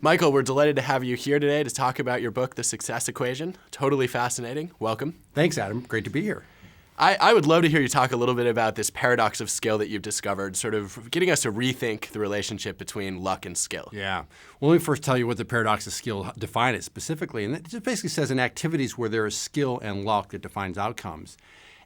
Michael, we're delighted to have you here today to talk about your book, The Success Equation. Totally fascinating. Welcome. Thanks, Adam. Great to be here. I would love to hear you talk a little bit about this paradox of skill that you've discovered, sort of getting us to rethink the relationship between luck and skill. Yeah. Well, let me first tell you what the paradox of skill define it specifically. And it just basically says in activities where there is skill and luck that defines outcomes.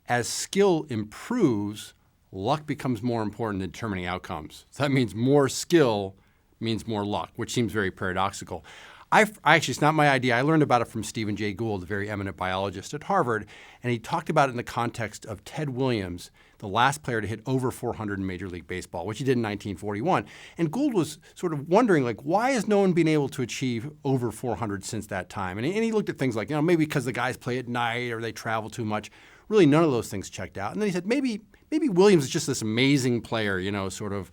As skill improves, luck becomes more important in determining outcomes. So that means more skill means more luck, which seems very paradoxical. Actually, it's not my idea. I learned about it from Stephen Jay Gould, a very eminent biologist at Harvard, and he talked about it in the context of Ted Williams, the last player to hit over 400 in Major League Baseball, which he did in 1941. And Gould was sort of wondering, why has no one been able to achieve over 400 since that time? And he looked at things like, maybe because the guys play at night or they travel too much. Really, none of those things checked out. And then he said, maybe Williams is just this amazing player, sort of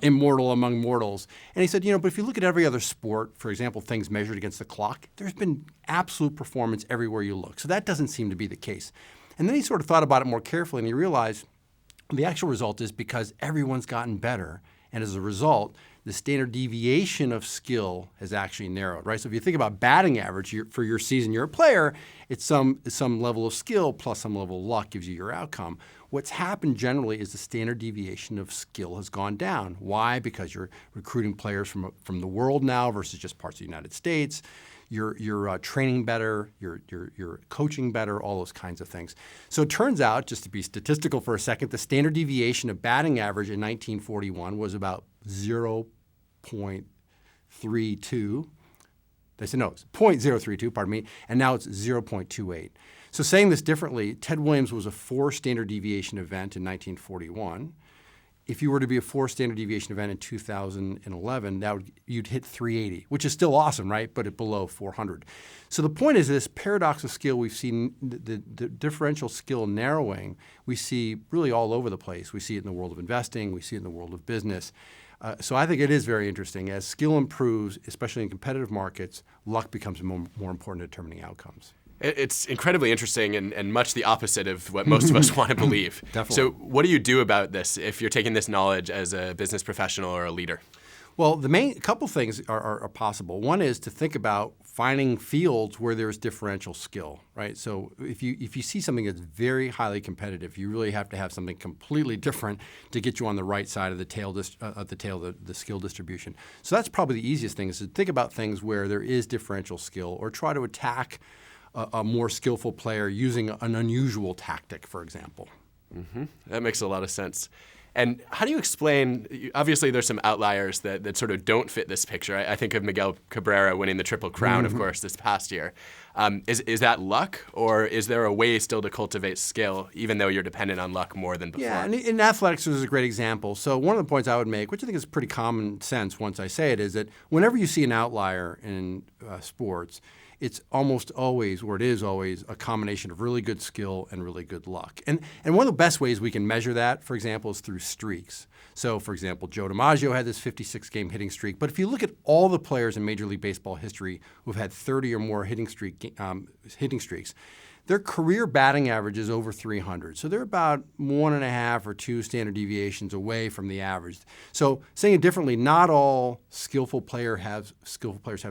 immortal among mortals. And he said, but if you look at every other sport, for example, things measured against the clock, there's been absolute performance everywhere you look. So that doesn't seem to be the case. And then he sort of thought about it more carefully, and he realized the actual result is because everyone's gotten better. And as a result, the standard deviation of skill has actually narrowed, right? So if you think about batting average for your season, you're a player, it's some level of skill plus some level of luck gives you your outcome. What's happened generally is the standard deviation of skill has gone down. Why? Because you're recruiting players from the world now versus just parts of the United States. You're training better, you're coaching better, all those kinds of things. So it turns out, just to be statistical for a second, the standard deviation of batting average in 1941 was about 0.32. They said, no, it's 0.032, pardon me, and now it's 0.28. So saying this differently, Ted Williams was a 4 standard deviation event in 1941. If you were to be a 4 standard deviation event in 2011, you'd hit 380, which is still awesome, right? But below 400. So the point is this paradox of skill, we've seen the differential skill narrowing, we see really all over the place. We see it in the world of investing, we see it in the world of business. So I think it is very interesting. As skill improves, especially in competitive markets, luck becomes more important in determining outcomes. It's incredibly interesting and much the opposite of what most of us want to believe. Definitely. So what do you do about this if you're taking this knowledge as a business professional or a leader? Well, the main couple things are possible. One is to think about finding fields where there's differential skill, right? So if you see something that's very highly competitive, you really have to have something completely different to get you on the right side of the the skill distribution. So that's probably the easiest thing, is to think about things where there is differential skill, or try to attack a more skillful player using an unusual tactic, for example. Mm-hmm. That makes a lot of sense. And how do you explain, obviously there's some outliers that sort of don't fit this picture. I think of Miguel Cabrera winning the Triple Crown, of course, this past year. Is that luck, or is there a way still to cultivate skill, even though you're dependent on luck more than before? Yeah, and in athletics, there's a great example. So one of the points I would make, which I think is pretty common sense once I say it, is that whenever you see an outlier in sports, it's almost always, or it is always, a combination of really good skill and really good luck. And one of the best ways we can measure that, for example, is through streaks. So, for example, Joe DiMaggio had this 56-game hitting streak. But if you look at all the players in Major League Baseball history who've had 30 or more hitting streaks, their career batting average is over 300. So they're about 1.5 or 2 standard deviations away from the average. So saying it differently, not all skillful players have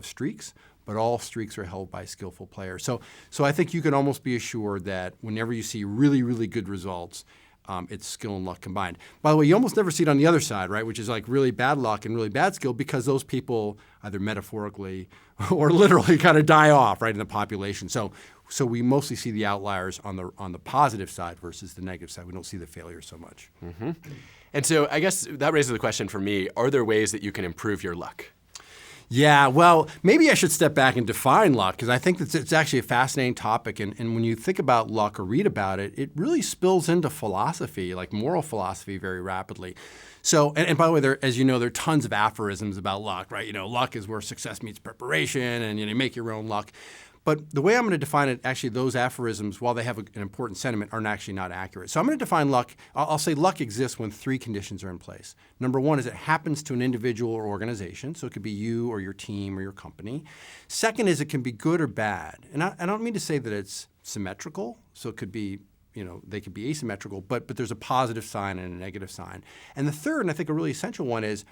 streaks, but all streaks are held by skillful players. So I think you can almost be assured that whenever you see really, really good results, it's skill and luck combined. By the way, you almost never see it on the other side, right, which is like really bad luck and really bad skill, because those people either metaphorically or literally kind of die off, right, in the population. So we mostly see the outliers on the positive side versus the negative side. We don't see the failures so much. Mm-hmm. And so I guess that raises the question for me, are there ways that you can improve your luck? Yeah, well, maybe I should step back and define luck, because I think that it's actually a fascinating topic. And when you think about luck or read about it, it really spills into philosophy, like moral philosophy, very rapidly. So, and by the way, as you know, there are tons of aphorisms about luck, right? Luck is where success meets preparation, and you make your own luck. But the way I'm going to define it, actually, those aphorisms, while they have an important sentiment, are actually not accurate. So I'm going to define luck. I'll say luck exists when 3 conditions are in place. Number 1 is it happens to an individual or organization. So it could be you or your team or your company. Second is it can be good or bad. And I don't mean to say that it's symmetrical. So it could be, they could be asymmetrical, but there's a positive sign and a negative sign. And the third, and I think a really essential one, is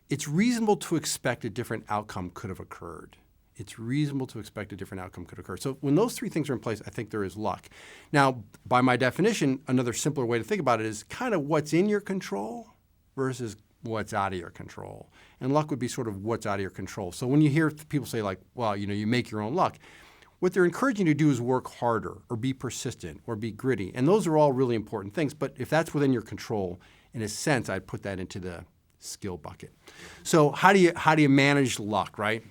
it's reasonable to expect a different outcome could have occurred. It's reasonable to expect a different outcome could occur. So when those three things are in place, I think there is luck. Now, by my definition, another simpler way to think about it is kind of what's in your control versus what's out of your control. And luck would be sort of what's out of your control. So when you hear people say like, well, you make your own luck, what they're encouraging you to do is work harder or be persistent or be gritty. And those are all really important things. But if that's within your control, in a sense, I'd put that into the skill bucket. So how do you manage luck, right?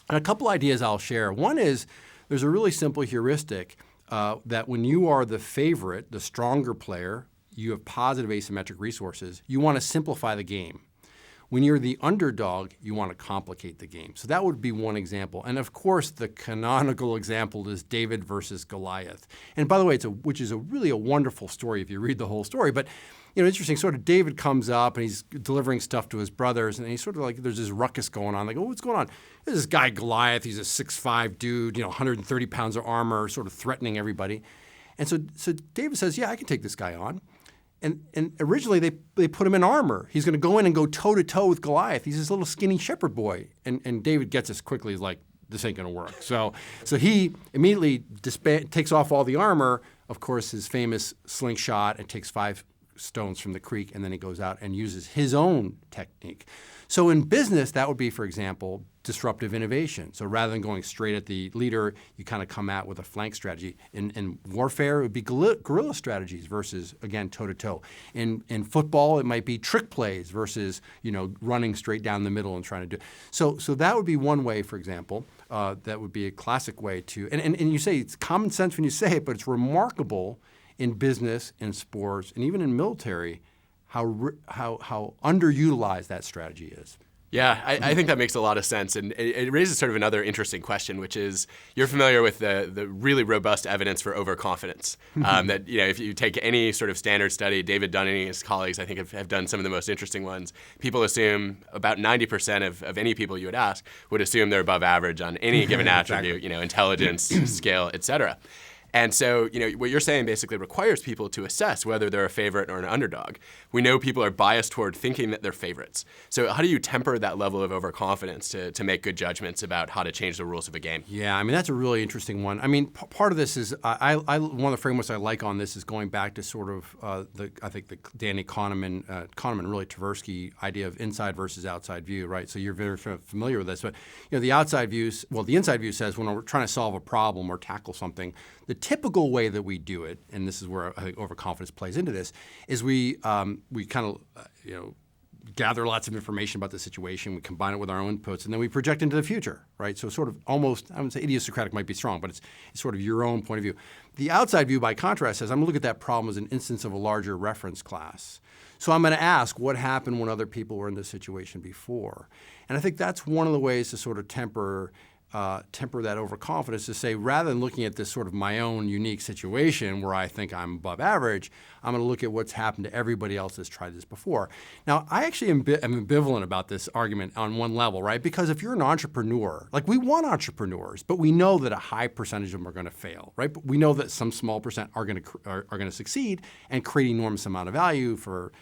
And a couple ideas I'll share. One is there's a really simple heuristic that when you are the favorite, the stronger player, you have positive asymmetric resources, you want to simplify the game. When you're the underdog, you want to complicate the game. So that would be one example. And of course, the canonical example is David versus Goliath. And by the way, which is really a wonderful story if you read the whole story. But interesting, sort of David comes up and he's delivering stuff to his brothers, and he's sort of like, there's this ruckus going on. They go, what's going on? There's this guy Goliath, he's a 6'5" dude, 130 pounds of armor, sort of threatening everybody. And so David says, yeah, I can take this guy on. And originally they put him in armor. He's going to go in and go toe-to-toe with Goliath. He's this little skinny shepherd boy. And David gets this quickly. He's like, this ain't going to work. So he immediately takes off all the armor, of course, his famous slingshot, and takes 5 stones from the creek, and then he goes out and uses his own technique. So in business, that would be, for example, disruptive innovation. So rather than going straight at the leader, you kind of come out with a flank strategy. In warfare, it would be guerrilla strategies versus, again, toe-to-toe. In football, it might be trick plays versus, running straight down the middle and trying to do. So that would be one way, for example. That would be a classic way to, and you say it's common sense when you say it, but it's remarkable in business, in sports, and even in military, how underutilized that strategy is. Yeah, I think that makes a lot of sense. And it raises sort of another interesting question, which is you're familiar with the really robust evidence for overconfidence. That if you take any sort of standard study, David Dunning and his colleagues, I think, have done some of the most interesting ones. People assume about 90% of any people you would ask would assume they're above average on any given attribute, intelligence, skill, et cetera. And so, what you're saying basically requires people to assess whether they're a favorite or an underdog. We know people are biased toward thinking that they're favorites. So how do you temper that level of overconfidence to make good judgments about how to change the rules of a game? Yeah, that's a really interesting one. Part of this is, one of the frameworks I like on this is going back to sort of the Danny Kahneman really Tversky idea of inside versus outside view, right? So you're very familiar with this. But the outside views, the inside view says when we're trying to solve a problem or tackle something, the typical way that we do it, and this is where I think overconfidence plays into this, is we kind of gather lots of information about the situation, we combine it with our own inputs, and then we project into the future, right? So sort of almost, I wouldn't say idiosyncratic might be strong, but it's sort of your own point of view. The outside view, by contrast, says I'm going to look at that problem as an instance of a larger reference class. So I'm going to ask what happened when other people were in this situation before. And I think that's one of the ways to sort of temper that overconfidence, to say rather than looking at this sort of my own unique situation where I think I'm above average, I'm going to look at what's happened to everybody else that's tried this before. Now, I actually am ambivalent about this argument on one level, right? Because if you're an entrepreneur, like we want entrepreneurs, but we know that a high percentage of them are going to fail, right? But we know that some small percent are going to succeed and create an enormous amount of value for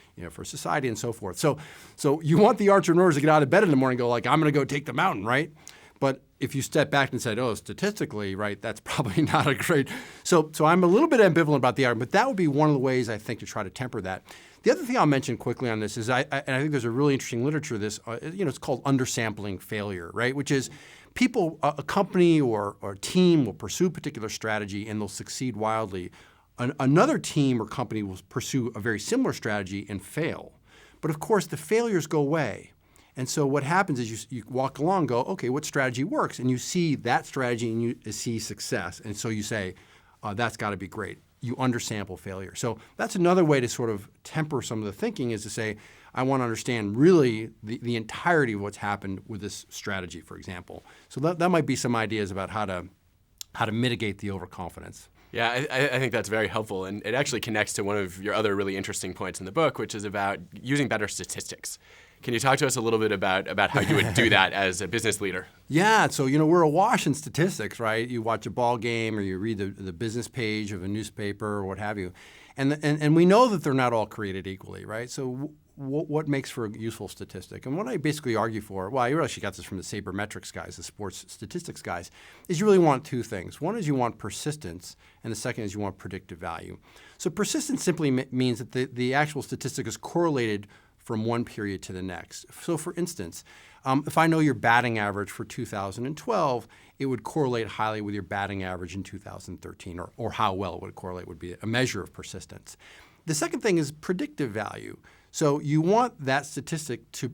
society and so forth. So you want the entrepreneurs to get out of bed in the morning and go like, I'm going to go take the mountain, right? But if you step back and said, statistically, right, that's probably not a great. So I'm a little bit ambivalent about the argument, but that would be one of the ways I think to try to temper that. The other thing I'll mention quickly on this is, and I think there's a really interesting literature of this, it's called undersampling failure, right, which is people, a company or a team will pursue a particular strategy and they'll succeed wildly. Another team or company will pursue a very similar strategy and fail. But of course, the failures go away. And so what happens is you walk along and go, okay, what strategy works? And you see that strategy and you see success. And so you say, that's got to be great. You undersample failure. So that's another way to sort of temper some of the thinking, is to say, I want to understand really the entirety of what's happened with this strategy, for example. So that might be some ideas about how to mitigate the overconfidence. Yeah, I think that's very helpful. And it actually connects to one of your other really interesting points in the book, which is about using better statistics. Can you talk to us a little bit about how you would do that as a business leader? Yeah, so we're awash in statistics, right? You watch a ball game or you read the business page of a newspaper or what have you. And we know that they're not all created equally, right? So what makes for a useful statistic? And what I basically argue for, well, I actually got this from the sabermetrics guys, the sports statistics guys, is you really want two things. One is you want persistence, and the second is you want predictive value. So persistence simply means that the actual statistic is correlated from one period to the next. So for instance, if I know your batting average for 2012, it would correlate highly with your batting average in 2013, or how well it would correlate would be a measure of persistence. The second thing is predictive value. So you want that statistic to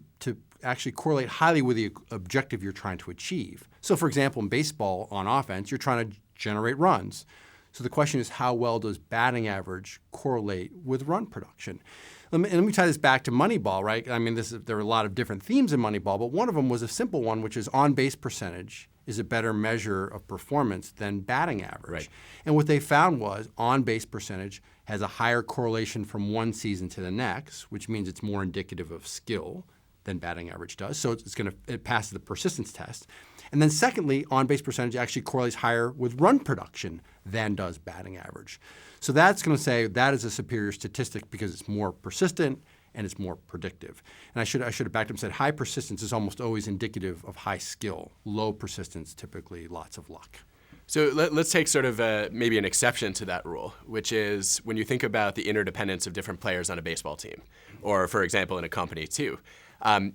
actually correlate highly with the objective you're trying to achieve. So for example, in baseball on offense, you're trying to generate runs. So the question is, how well does batting average correlate with run production? Let me tie this back to Moneyball, right? I mean, there are a lot of different themes in Moneyball, but one of them was a simple one, which is on-base percentage is a better measure of performance than batting average. Right. And what they found was on-base percentage has a higher correlation from one season to the next, which means it's more indicative of skill than batting average does. So it passes the persistence test. And then secondly, on-base percentage actually correlates higher with run production than does batting average. So that's going to say that is a superior statistic because it's more persistent and it's more predictive. And I should have backed up and said high persistence is almost always indicative of high skill. Low persistence, typically lots of luck. So let's take sort of maybe an exception to that rule, which is when you think about the interdependence of different players on a baseball team, or for example in a company too.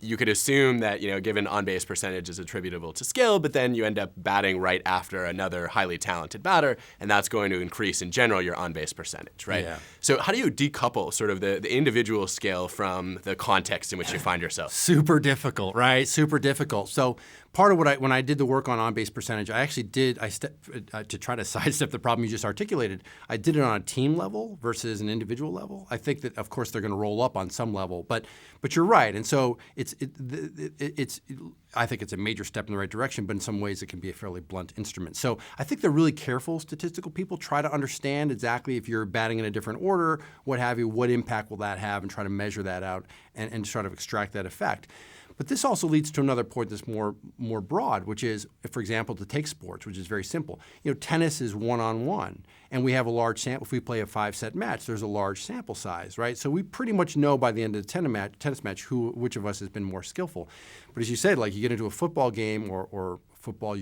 You could assume that, given on-base percentage is attributable to skill, but then you end up batting right after another highly talented batter, and that's going to increase in general your on-base percentage, right? Yeah. So how do you decouple sort of the individual skill from the context in which you find yourself? Super difficult, right? Super difficult. So part of when I did the work on on-base percentage, I actually to try to sidestep the problem you just articulated, I did it on a team level versus an individual level. I think that, of course, they're going to roll up on some level, but you're right. And so I think it's a major step in the right direction, but in some ways it can be a fairly blunt instrument. So I think they're really careful statistical people, try to understand exactly if you're batting in a different order, what have you, what impact will that have, and try to measure that out and try to extract that effect. But this also leads to another point that's more broad, which is, for example, to take sports, which is very simple. Tennis is one-on-one, and we have a large sample. If we play a 5-set match, there's a large sample size, right? So we pretty much know by the end of the tennis match which of us has been more skillful. But as you said, like you get into a football game or football,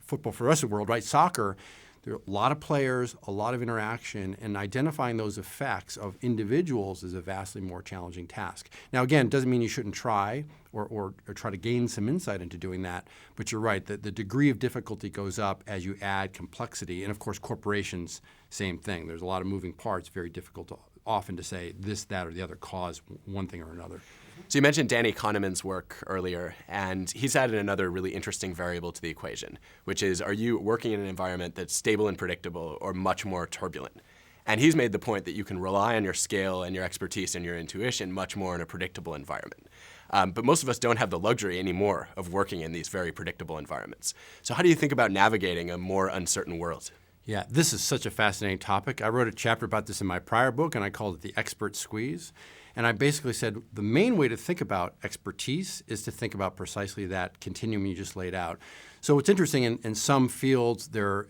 football for us in the world, right? Soccer. There are a lot of players, a lot of interaction, and identifying those effects of individuals is a vastly more challenging task. Now, again, it doesn't mean you shouldn't try or try to gain some insight into doing that, but you're right, the degree of difficulty goes up as you add complexity. And of course, corporations, same thing. There's a lot of moving parts, very difficult often to say this, that, or the other cause one thing or another. So you mentioned Danny Kahneman's work earlier, and he's added another really interesting variable to the equation, which is, are you working in an environment that's stable and predictable or much more turbulent? And he's made the point that you can rely on your skill and your expertise and your intuition much more in a predictable environment. But most of us don't have the luxury anymore of working in these very predictable environments. So how do you think about navigating a more uncertain world? Yeah, this is such a fascinating topic. I wrote a chapter about this in my prior book, and I called it The Expert Squeeze. And I basically said the main way to think about expertise is to think about precisely that continuum you just laid out. So what's interesting, in some fields, the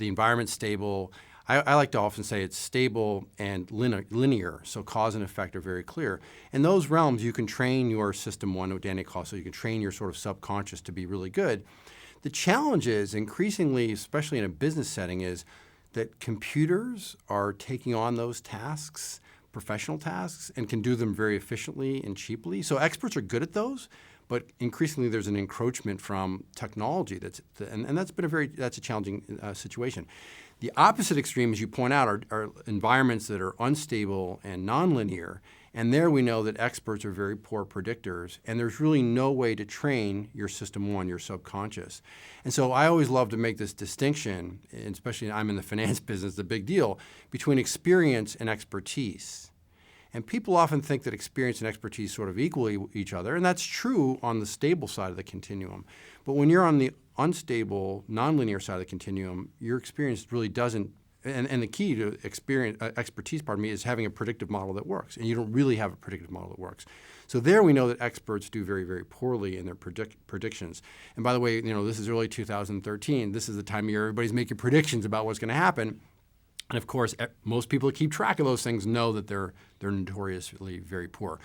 environment's stable. I like to often say it's stable and linear, so cause and effect are very clear. In those realms, you can train your system one, what Danny calls, so you can train your sort of subconscious to be really good. The challenge is increasingly, especially in a business setting, is that computers are taking on those tasks, professional tasks, and can do them very efficiently and cheaply. So experts are good at those, but increasingly there's an encroachment from technology and that's a challenging situation. The opposite extreme, as you point out, are environments that are unstable and nonlinear. And there we know that experts are very poor predictors, and there's really no way to train your system one, your subconscious. And so I always love to make this distinction, and especially I'm in the finance business, the big deal, between experience and expertise. And people often think that experience and expertise sort of equal each other, and that's true on the stable side of the continuum. But when you're on the unstable, nonlinear side of the continuum, your experience really doesn't. And the key to expertise, is having a predictive model that works. And you don't really have a predictive model that works. So there we know that experts do very, very poorly in their predictions. And by the way, this is early 2013. This is the time of year everybody's making predictions about what's going to happen. And of course, most people that keep track of those things know that they're notoriously very poor.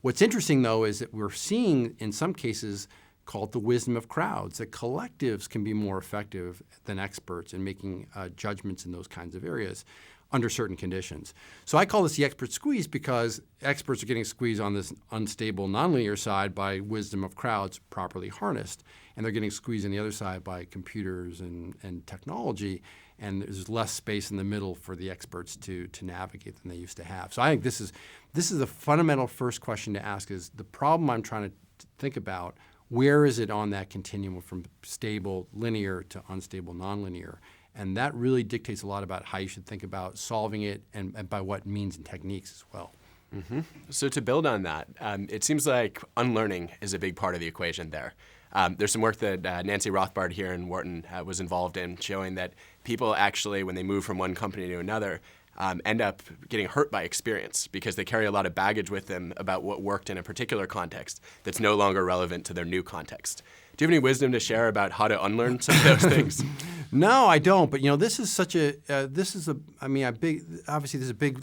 What's interesting, though, is that we're seeing in some cases, called the wisdom of crowds, that collectives can be more effective than experts in making judgments in those kinds of areas under certain conditions. So I call this the expert squeeze because experts are getting squeezed on this unstable nonlinear side by wisdom of crowds properly harnessed, and they're getting squeezed on the other side by computers and technology, and there's less space in the middle for the experts to navigate than they used to have. So I think this is the fundamental first question to ask is the problem I'm trying to think about, where is it on that continuum from stable linear to unstable nonlinear? And that really dictates a lot about how you should think about solving it and by what means and techniques as well. Mm-hmm. So to build on that, it seems like unlearning is a big part of the equation there. There's some work that Nancy Rothbard here in Wharton was involved in showing that people actually, when they move from one company to another, end up getting hurt by experience because they carry a lot of baggage with them about what worked in a particular context that's no longer relevant to their new context. Do you have any wisdom to share about how to unlearn some of those things? No, I don't. But this is such a big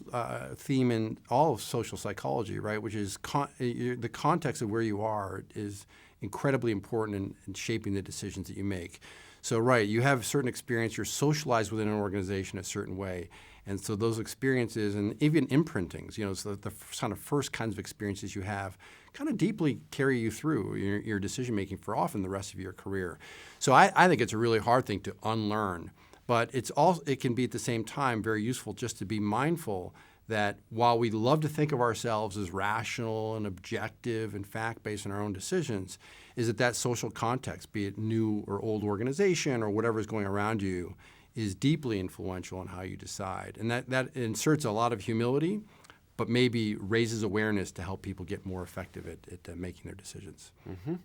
theme in all of social psychology, right? Which is the context of where you are is incredibly important in shaping the decisions that you make. So, right, you have certain experience. You're socialized within an organization a certain way. And so those experiences and even imprintings, so the kind of first kinds of experiences you have kind of deeply carry you through your decision-making for often the rest of your career. So I think it's a really hard thing to unlearn. But it can be at the same time very useful just to be mindful that while we love to think of ourselves as rational and objective and fact-based in our own decisions, is that social context, be it new or old organization or whatever is going around you, is deeply influential in how you decide. And that inserts a lot of humility, but maybe raises awareness to help people get more effective at making their decisions. Mm-hmm.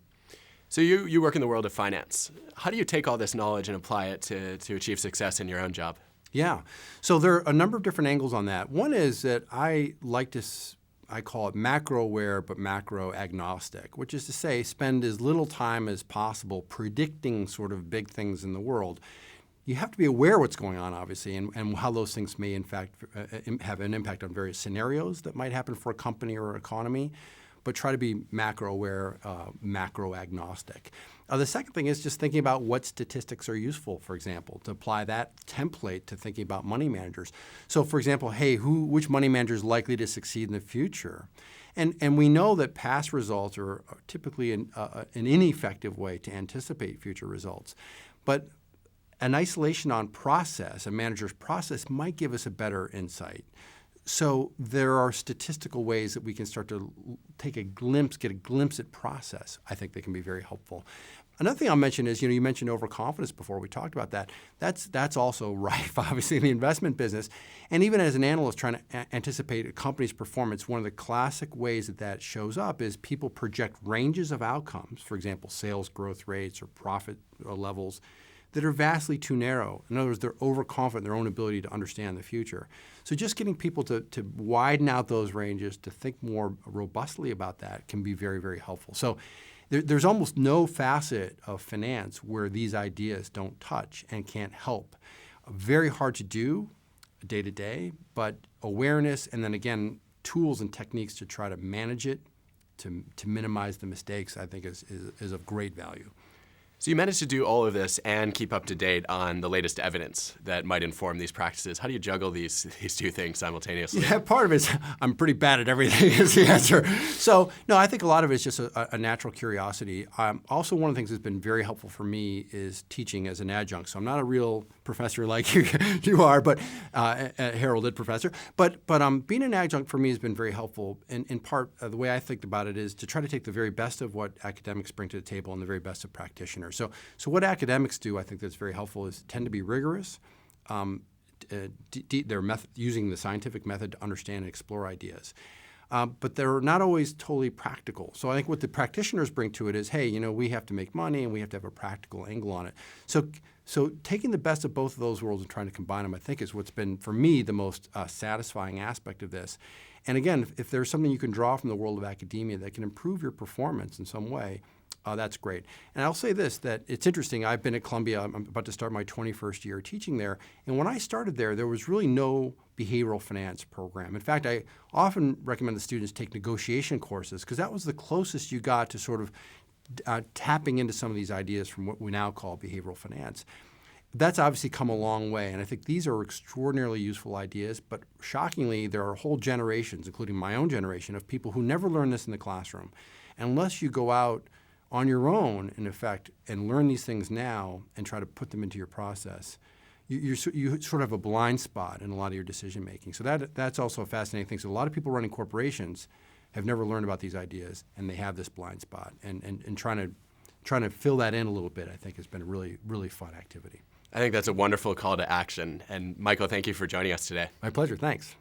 So you work in the world of finance. How do you take all this knowledge and apply it to achieve success in your own job? Yeah. So there are a number of different angles on that. One is that I call it macro aware but macro agnostic, which is to say spend as little time as possible predicting sort of big things in the world. You have to be aware of what's going on, obviously, and how those things may, in fact, have an impact on various scenarios that might happen for a company or an economy, but try to be macro-aware, macro-agnostic. The second thing is just thinking about what statistics are useful, for example, to apply that template to thinking about money managers. So, for example, which money manager is likely to succeed in the future? And we know that past results are typically an ineffective way to anticipate future results. But an isolation on process, a manager's process, might give us a better insight. So there are statistical ways that we can start to get a glimpse at process. I think they can be very helpful. Another thing I'll mention is, you mentioned overconfidence before. We talked about that. That's also rife, obviously, in the investment business. And even as an analyst trying to anticipate a company's performance, one of the classic ways that shows up is people project ranges of outcomes, for example, sales growth rates or profit levels, that are vastly too narrow. In other words, they're overconfident in their own ability to understand the future. So just getting people to widen out those ranges, to think more robustly about that can be very, very helpful. So there's almost no facet of finance where these ideas don't touch and can't help. Very hard to do day to day, but awareness and then again, tools and techniques to try to manage it, to minimize the mistakes, I think is of great value. So you managed to do all of this and keep up to date on the latest evidence that might inform these practices. How do you juggle these two things simultaneously? Yeah, part of it is I'm pretty bad at everything is the answer. So, no, I think a lot of it is just a natural curiosity. Also, one of the things that's been very helpful for me is teaching as an adjunct. So I'm not a real professor like you are, but a heralded professor. But being an adjunct for me has been very helpful. In part, the way I think about it is to try to take the very best of what academics bring to the table and the very best of practitioners. So what academics do, I think that's very helpful, is tend to be rigorous. They're using the scientific method to understand and explore ideas. But they're not always totally practical. So I think what the practitioners bring to it is, hey, we have to make money and we have to have a practical angle on it. So taking the best of both of those worlds and trying to combine them, I think, is what's been, for me, the most satisfying aspect of this. And again, if there's something you can draw from the world of academia that can improve your performance in some way, That's great. And I'll say this, that it's interesting. I've been at Columbia. I'm about to start my 21st year teaching there. And when I started there was really no behavioral finance program. In fact, I often recommend the students take negotiation courses because that was the closest you got to sort of tapping into some of these ideas from what we now call behavioral finance. That's obviously come a long way, and I think these are extraordinarily useful ideas, but shockingly, there are whole generations, including my own generation, of people who never learn this in the classroom. Unless you go out on your own, in effect, and learn these things now and try to put them into your process, you sort of have a blind spot in a lot of your decision making. So that's also a fascinating thing. So a lot of people running corporations have never learned about these ideas, and they have this blind spot. And trying to fill that in a little bit, I think, has been a really, really fun activity. I think that's a wonderful call to action. And Michael, thank you for joining us today. My pleasure. Thanks.